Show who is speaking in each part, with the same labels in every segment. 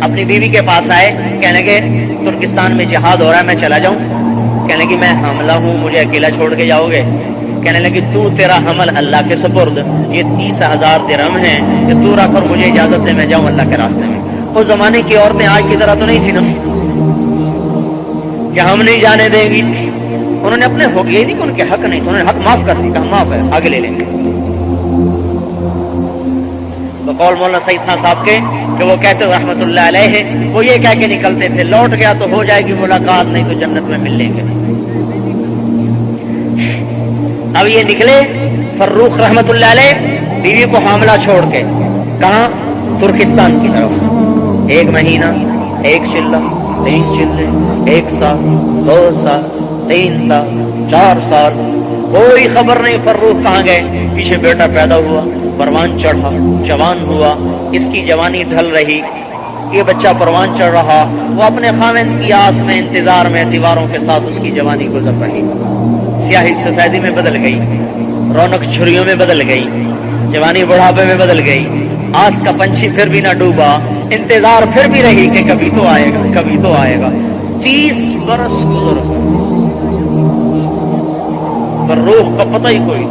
Speaker 1: اپنی بیوی کے پاس آئے، کہنے لگے ترکستان میں جہاد ہو رہا ہے، میں چلا جاؤں؟ کہنے لگی میں حاملہ ہوں، مجھے اکیلا چھوڑ کے جاؤ گے؟ کہنے لگی تو تیرا حمل اللہ کے سپرد، یہ 30,000 درہم ہیں کہ تو رکھ اور مجھے اجازت دے میں جاؤں اللہ کے راستے میں۔ اس زمانے کی عورتیں آج کی طرح تو نہیں تھی نا کہ ہم نہیں جانے دیں گی، انہوں نے اپنے حق، یہ نہیں کہ ان کے حق نہیں، انہوں نے حق معاف کر دی، کہا معاف ہے آگے لے لیں گے۔ تو قول مولانا سعید خان صاحب کے کہ وہ کہتے رحمت اللہ علیہ، وہ یہ کہہ کے نکلتے تھے لوٹ گیا تو ہو جائے گی ملاقات، نہیں تو جنت میں مل لیں گے۔ اب یہ نکلے فروخ رحمت اللہ علیہ بیوی کو حاملہ چھوڑ کے، کہاں؟ ترکستان کی طرف۔ 1 مہینہ، 1 چلہ، 3 چلے، 1 سال، 2 سال، 3 سال، 4 سال، کوئی خبر نہیں فروخ کہاں گئے۔ پیچھے بیٹا پیدا ہوا، پروان چڑھا، جوان ہوا، اس کی جوانی ڈھل رہی، یہ بچہ پروان چڑھ رہا، وہ اپنے خاوند کی آس میں انتظار میں دیواروں کے ساتھ اس کی جوانی گزر رہی، سیاہی سفیدی میں بدل گئی، رونق جھریوں میں بدل گئی، جوانی بڑھاپے میں بدل گئی، آس کا پنچھی پھر بھی نہ ڈوبا، انتظار پھر بھی رہی کہ کبھی تو آئے گا، کبھی تو آئے گا۔ 30 برس گزر گئے، پر روح کا پتہ ہی کوئی،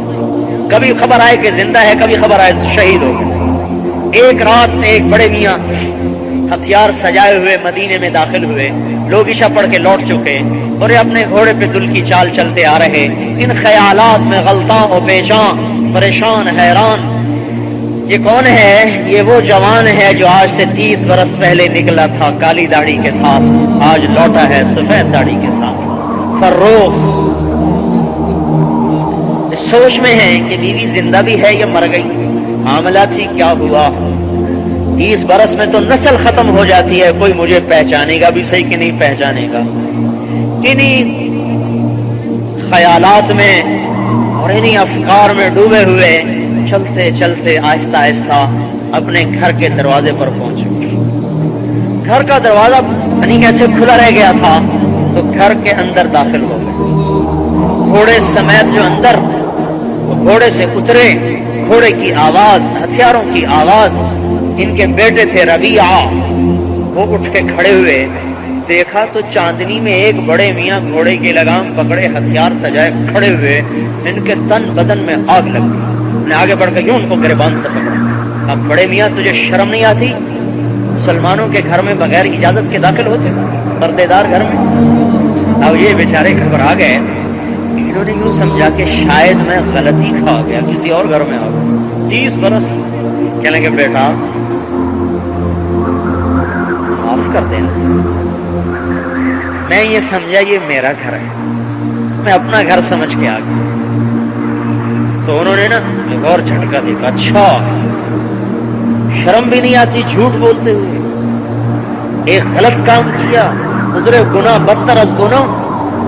Speaker 1: کبھی خبر آئے کہ زندہ ہے، کبھی خبر آئے شہید ہو گئے۔ ایک رات میں ایک بڑے میاں ہتھیار سجائے ہوئے مدینے میں داخل ہوئے، لوگ عشاء پڑھ کے لوٹ چکے اور یہ اپنے گھوڑے پہ دل کی چال چلتے آ رہے، ان خیالات میں غلطاں و پیشاں، پریشان حیران۔ یہ کون ہے؟ یہ وہ جوان ہے جو آج سے 30 برس پہلے نکلا تھا کالی داڑھی کے ساتھ، آج لوٹا ہے سفید داڑھی کے ساتھ۔ فروخ سوچ میں ہے کہ بیوی زندہ بھی ہے یا مر گئی، حاملہ تھی، کیا ہوا؟ 30 برس میں تو نسل ختم ہو جاتی ہے، کوئی مجھے پہچانے گا بھی صحیح کہ نہیں پہچانے گا؟ انہی خیالات میں اور انہی افکار میں ڈوبے ہوئے چلتے چلتے آہستہ آہستہ اپنے گھر کے دروازے پر پہنچے۔ گھر کا دروازہ نہیں کیسے کھلا رہ گیا تھا تو گھر کے اندر داخل ہو گئے، گھوڑے سمیت جو اندر، گھوڑے سے اترے، گھوڑے کی آواز، ہتھیاروں کی آواز، ان کے بیٹے تھے ربیعہ، وہ اٹھ کے کھڑے ہوئے، دیکھا تو چاندنی میں ایک بڑے میاں گھوڑے کی لگام پکڑے ہتھیار سجائے کھڑے ہوئے، ان کے تن بدن میں آگ لگ گئی۔ نے آگے بڑھ کے یوں ان کو گریبان سے پکڑا، اب بڑے میاں تجھے شرم نہیں آتی؟ مسلمانوں کے گھر میں بغیر اجازت کے داخل ہوتے، پردے دار گھر میں؟ اب یہ بیچارے گھبرا گئے، انہوں نے یوں سمجھا کہ شاید میں غلطی کھا گیا، کسی اور گھر میں آ گیا۔ 30 برس کہنے کے بیٹا معاف کر دینا، میں یہ سمجھا یہ میرا گھر ہے، میں اپنا گھر سمجھ کے آ گیا۔ تو انہوں نے نا ایک اور جھٹکا دیکھا، اچھا شرم بھی نہیں آتی جھوٹ بولتے ہوئے، ایک غلط کام کیا، گزرے گناہ بدتر از گناہ،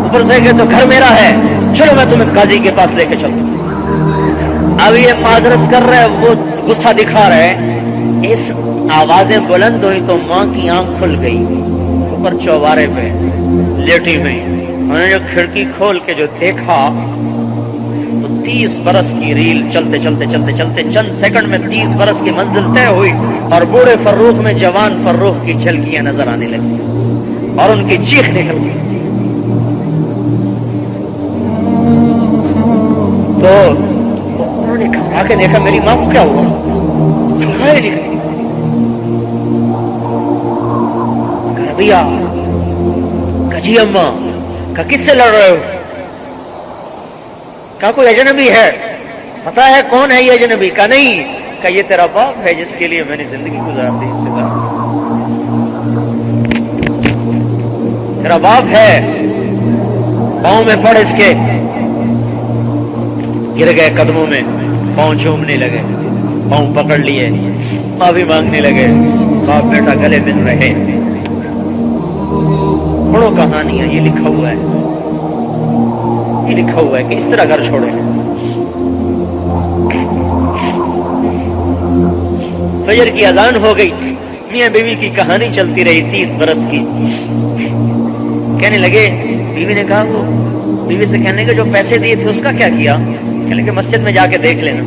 Speaker 1: اوپر سے کہ تو گھر میرا ہے، چلو میں تمہیں قاضی کے پاس لے کے چلوں۔ اب یہ معذرت کر رہے، وہ غصہ دکھا رہے، اس آوازیں بلند ہوئی تو ماں کی آنکھ کھل گئی، اوپر چوبارے پہ لیٹی ہوئی، انہوں نے جو کھڑکی کھول کے جو دیکھا تو 30 برس کی ریل چلتے چلتے چلتے چلتے چند سیکنڈ میں 30 برس کی منزل طے ہوئی، اور بوڑھے فروخ میں جوان فروخ کی جھلکیاں نظر آنے لگی اور ان کی چیخ نکل گئی۔ تو انہوں نے گھبرا کے دیکھا میری ماں کو کیا ہوا، نکلی گھربیا کجی اماں کا کس سے لڑ رہے ہو؟ کہا کوئی اجنبی ہے، پتا ہے کون ہے یہ اجنبی؟ کا نہیں، کہ یہ تیرا باپ ہے جس کے لیے میں نے زندگی گزار دی، تیرا باپ ہے، پاؤں میں پڑ اس کے، گر گئے قدموں میں، پاؤں چومنے لگے، پاؤں پکڑ لیے، معافی مانگنے لگے، باپ بیٹا گلے مل رہے۔ پڑھو کہانی ہے، یہ لکھا ہوا ہے، یہ لکھا ہوا ہے کہ اس طرح گھر چھوڑے۔ فجر کی اذان ہو گئی، میاں بیوی کی کہانی چلتی رہی 30 برس کی۔ کہنے لگے، بیوی نے کہا، وہ بیوی سے کہنے کے جو پیسے دیے تھے اس کا کیا کیا؟ کہنے لگے مسجد میں جا کے دیکھ لینا۔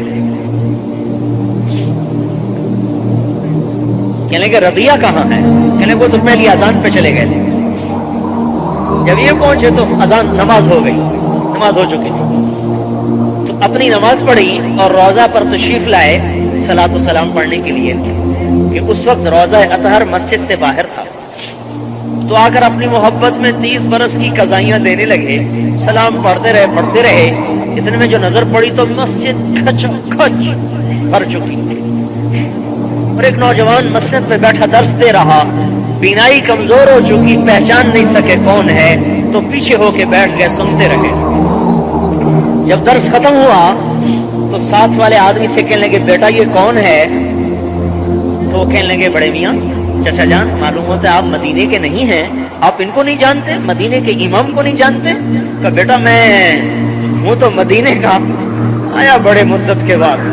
Speaker 1: کہنے لگے ربیہ کہاں ہے؟ کہنے وہ تو پہلی اذان پہ چلے گئے تھے. جب یہ پہنچے تو اذان نماز ہو گئی، نماز ہو چکی تھی. تو اپنی نماز پڑھی اور روضہ پر تشریف لائے صلاۃ و سلام پڑھنے کے لیے کہ اس وقت روضہ اطہر مسجد سے باہر تھا. تو آ کر اپنی محبت میں 30 برس کی قضائیاں دینے لگے. سلام پڑھتے رہے. اتنے میں جو نظر پڑی تو مسجد کھچ کھچ بھر چکی اور ایک نوجوان مسجد میں بیٹھا درس دے رہا. بینائی کمزور ہو چکی، پہچان نہیں سکے کون ہے، تو پیچھے ہو کے بیٹھ گئے، سنتے رہے. جب درس ختم ہوا تو ساتھ والے آدمی سے کہنے لگے بیٹا یہ کون ہے؟ تو وہ کہنے لگے بڑے میاں چچا جان معلوم ہوتا ہے آپ مدینے کے نہیں ہیں، آپ ان کو نہیں جانتے، مدینے کے امام کو نہیں جانتے؟ کہ بیٹا میں ہوں تو مدینے کا، آیا بڑے مدت کے بعد.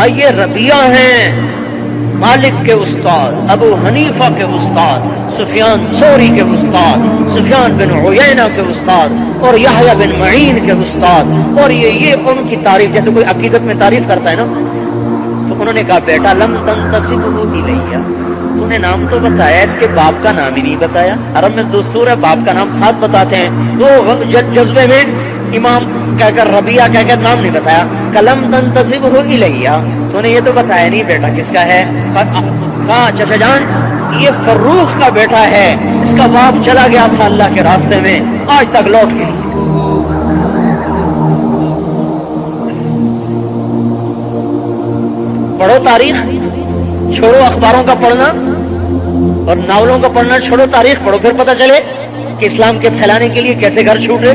Speaker 1: آئیے ربیہ ہیں مالک کے استاد، ابو حنیفہ کے استاد، سفیان ثوری کے استاد، سفیان بن عیینہ کے استاد اور یحییٰ بن معین کے استاد. اور یہ ان کی تعریف جیسے کوئی عقیدت میں تعریف کرتا ہے نا. تو انہوں نے کہا بیٹا لم تنتسبہ الیہ، تو نے نام تو بتایا، اس کے باپ کا نام ہی نہیں بتایا. عرب میں دستور ہے باپ کا نام ساتھ بتاتے ہیں، تو جذبے میں امام کہہ کر ربیہ کہہ کر نام نہیں بتایا. کلم تنتسبہ الیہ، تو نے یہ تو بتایا نہیں بیٹا کس کا ہے. کہا چچا جان یہ فروخ کا بیٹا ہے، اس کا باپ چلا گیا تھا اللہ کے راستے میں، آج تک لوٹ کے. پڑھو تاریخ، چھوڑو اخباروں کا پڑھنا اور ناولوں کا پڑھنا، چھوڑو تاریخ پڑھو، پھر پتہ چلے کہ اسلام کے پھیلانے کے لیے کیسے گھر چھوٹے،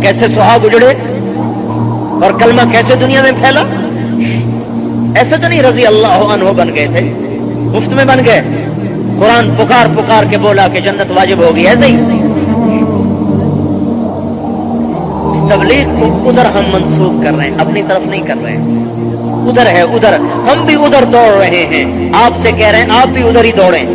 Speaker 1: کیسے سہاگ اجڑے اور کلمہ کیسے دنیا میں پھیلا. ایسے تو نہیں رضی اللہ عنہ بن گئے تھے، مفت میں بن گئے. قرآن پکار کے بولا کہ جنت واجب ہوگی، ایسے ہی. اس تبلیغ کو ادھر ہم منسوخ کر رہے ہیں، اپنی طرف نہیں کر رہے ہیں. ادھر ہے ادھر، ہم بھی ادھر دوڑ رہے ہیں. آپ سے کہہ رہے ہیں آپ بھی ادھر ہی دوڑیں.